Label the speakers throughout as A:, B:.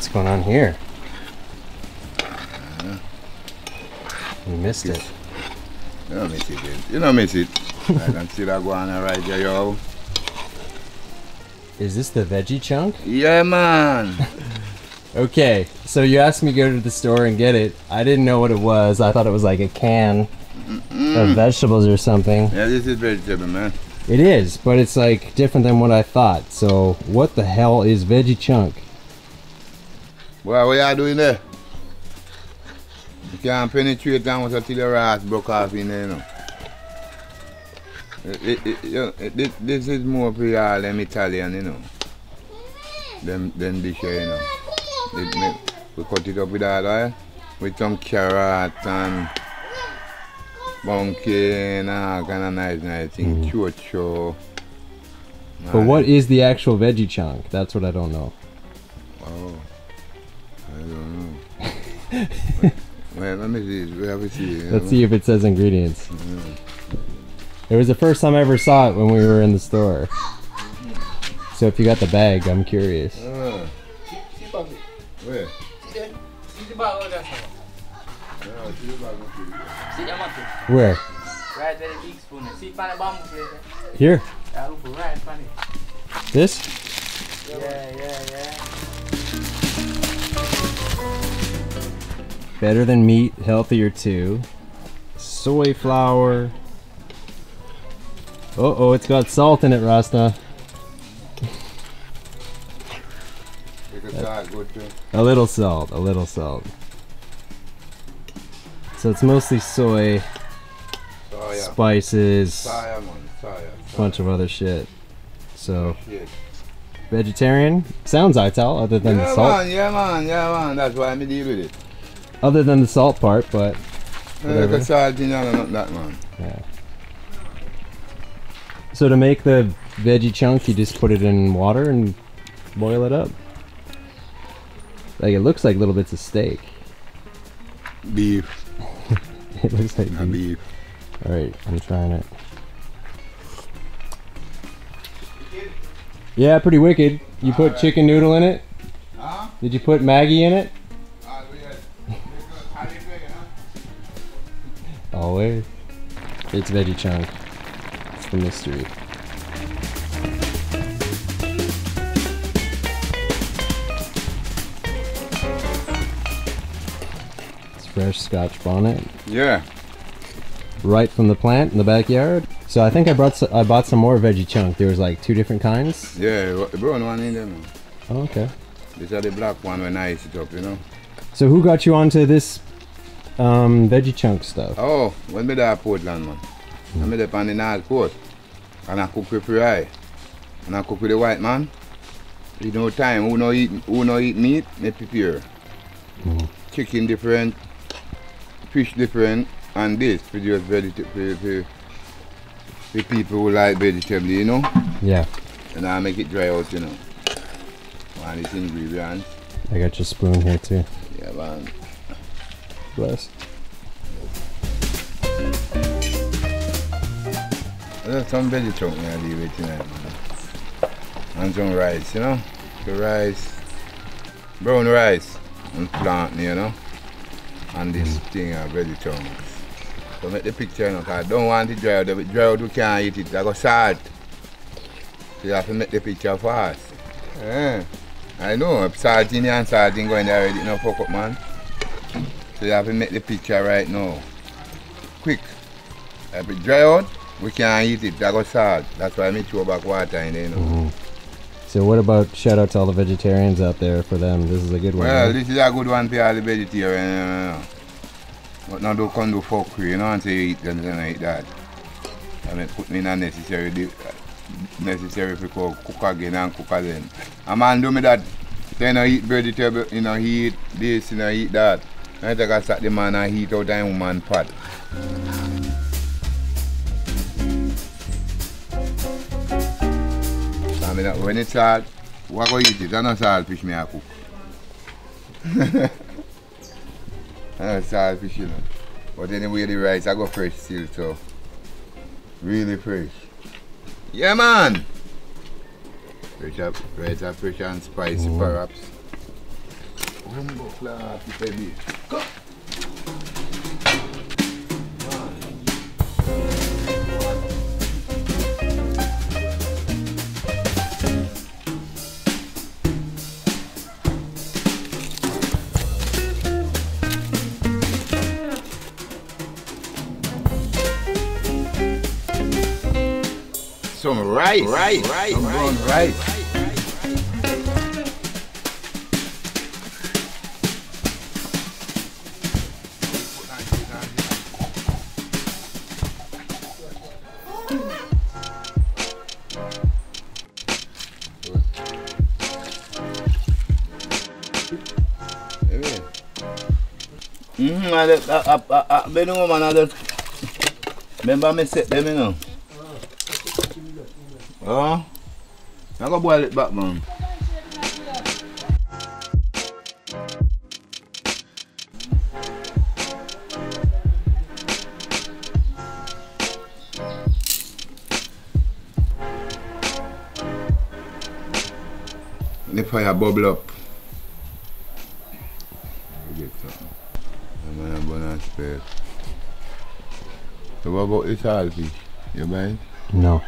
A: what's going on here? You missed it.
B: You don't miss it, dude. You don't miss it. I can see that going on right there, yo.
A: Is this the Veggie Chunk?
B: Yeah, man.
A: Okay, so you asked me to go to the store and get it. I didn't know what it was. I thought it was like a can of vegetables or something.
B: Yeah, this is vegetable, man.
A: It is, but it's like different than what I thought. So what the hell is Veggie Chunk?
B: Well, what you doing there? You can't penetrate down until your ass broke off in there, you know. This is more for y'all them Italian, you know. Them dish here, you know. We cut it up with that oil, with some carrot and pumpkin and all kind of nice things. Chocho.
A: But what is the actual Veggie Chunk? That's what I don't know.
B: Oh, I don't know. Well, let me see. We have to see.
A: Let's see if it says ingredients.
B: Mm.
A: It was the first time I ever saw it when we were in the store. So if you got the bag, I'm curious.
B: Where?
A: Where?
C: Right there, the big spoon. See, pan the bamboo plate.
A: Here?
C: Yeah, look right, pan it.
A: This?
C: Yeah.
A: Better than meat, healthier too. Soy flour. Oh, it's got salt in it, Rasta. A little salt, a little salt. So it's mostly soy, spices, a bunch of other shit. So, vegetarian? Sounds Ital, other than the salt.
B: Yeah, man. That's why I deal with it.
A: Other than the salt part, but whatever.
B: Salt in not that, man.
A: Yeah. So to make the Veggie Chunk, you just put it in water and boil it up. Like, it looks like little bits of steak.
B: Beef.
A: It looks like beef.
B: Beef.
A: Alright, I'm trying it. Yeah, pretty wicked. You put chicken noodle in it?
B: Huh?
A: Did you put Maggie in it? Always. It's Veggie Chunk. It's the mystery. It's fresh Scotch bonnet.
B: Yeah.
A: Right from the plant in the backyard. So I think I bought some more Veggie Chunk. There was like 2 different kinds.
B: Yeah, the brown one in there, man.
A: Oh, okay.
B: These are the black one when I ice it up, you know.
A: So who got you onto this Veggie Chunk stuff?
B: Oh, when me there Portland, man. I made up on the North Coast. And I cook with fry. And I cook with the white man. You know time, who no eat meat, me prepare. Chicken different, fish different, and this for just vegetable for people who like vegetable, you know?
A: Yeah.
B: And I make it dry out, you know. One of these ingredients.
A: I got your spoon here too.
B: Yeah, man.
A: Bless.
B: There's some veggie chunk I leave it tonight, man. And some rice, you know? The rice, brown rice, and plant, you know? And this thing of veggie chunks. So make the picture, you know, because I don't want it dry out. If it dry out, we can't eat it. I got salt. So you have to make the picture fast. Yeah. I know, if salt in here and salt in going there already, you know, fuck up, man. So you have to make the picture right now. Quick. If it dry out, we can't eat it. I got salt. That's why I throw back water in there, you know.
A: So what about shout out to all the vegetarians out there? For them, this is a good one.
B: Well,
A: right?
B: this is a good one for all the vegetarians. But now don't come do fuck with, you know, and say you eat them like that. I mean, put me in a necessary for cook again and cook again. A man do me that, then I eat vegetable, you know, he eat this, you know, he eat that. I think I start the man and heat out a woman pot. I mean, when it's salt, what go eat it? I know salt fish me I cook. I know salt fish, you know. But anyway, the rice I go fresh still, so really fresh. Yeah, man. Fresh and spicy perhaps. Some rice, some brown rice. Remember me set them, you know. Oh, I go boil it back, man. The fire bubble up. Get something. I'm gonna burn and spare. So what about the saltfish? You buy it?
A: No.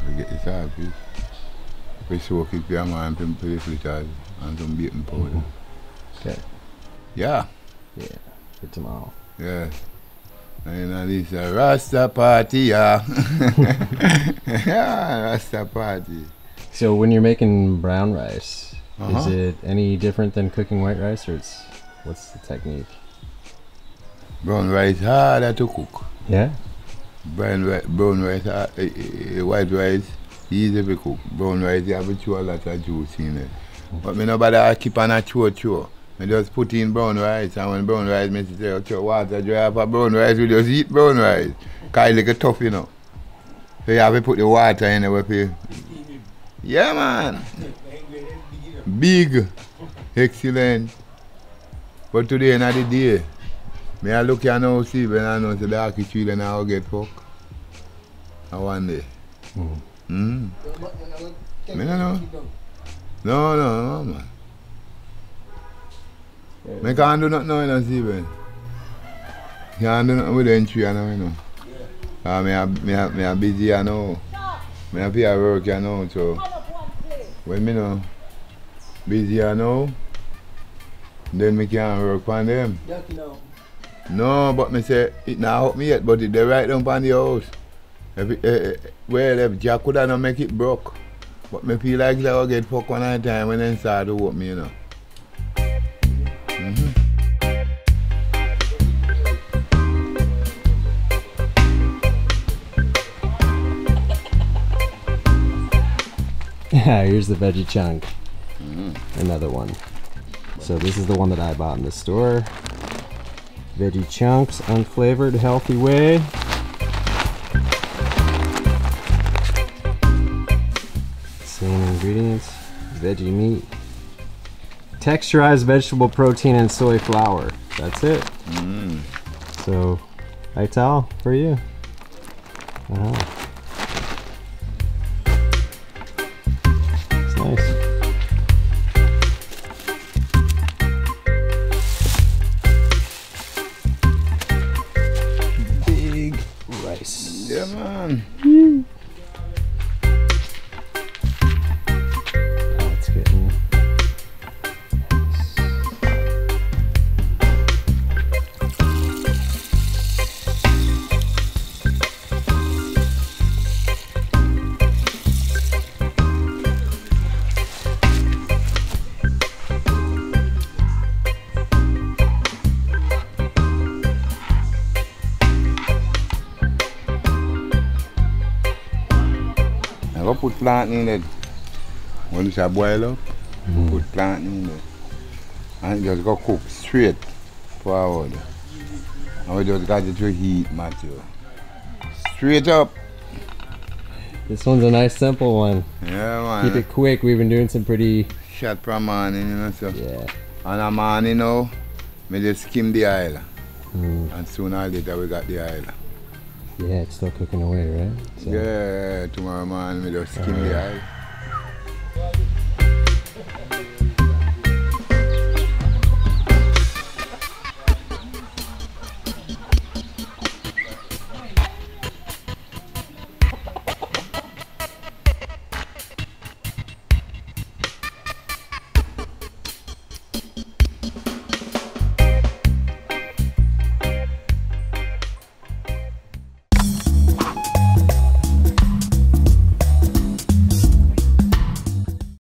B: We get the saltfish. We soak it for a man and put the fritters and some baking powder.
A: Okay.
B: Yeah.
A: Yeah. For tomorrow.
B: Yeah. And you know this is a RASTA party, yeah. Yeah, RASTA party.
A: So when you're making brown rice, is it any different than cooking white rice, or what's the technique?
B: Brown rice harder to cook.
A: Yeah.
B: Brown rice, white rice easy to cook. Brown rice you have to chew a lot of juice in it. But me nobody keep on a chew. I just put in brown rice, and when brown rice, I say, okay, water dry for brown rice, we just eat brown rice. Because it's like a tough, you know. So you have to put the water in there. Yeah, man. Big. Excellent. But today, not the day. Me I look here now, see, when I know the dark tree, then I'll get fucked. I one day. Me no know. No, man. I can't do nothing now, you know, Steven. Can't do nothing with the entry, you know. I'm busy, you know. I have to work, you know, so when I know busy, you know, then I can't work on them. No, but I say, it not help me yet, but they right down on the house. If Jack could not make it broke. But I feel like I will get fucked one at a time when they start to work me, you know.
A: Here's the Veggie Chunk. Another one. So this is the one that I bought in the store. Veggie Chunks, unflavored, healthy way. Same ingredients. Veggie meat. Texturized vegetable protein and soy flour. That's it. So, Ital for you. It's nice. Big rice.
B: Yeah, man.
A: It's getting
B: I go put plant in it. When it's a boil up, put plant in it. And just go cook straight forward. And we just got it to heat, Matthew. Straight up.
A: This one's a nice simple one.
B: Yeah, man.
A: Keep it quick. We've been doing some pretty.
B: Shot from morning, you know, so.
A: Yeah.
B: And a morning now, we just skim the oil. And sooner or later we got the oil.
A: Yeah, it's still cooking away, right? So.
B: Yeah, tomorrow morning we just skim the oil.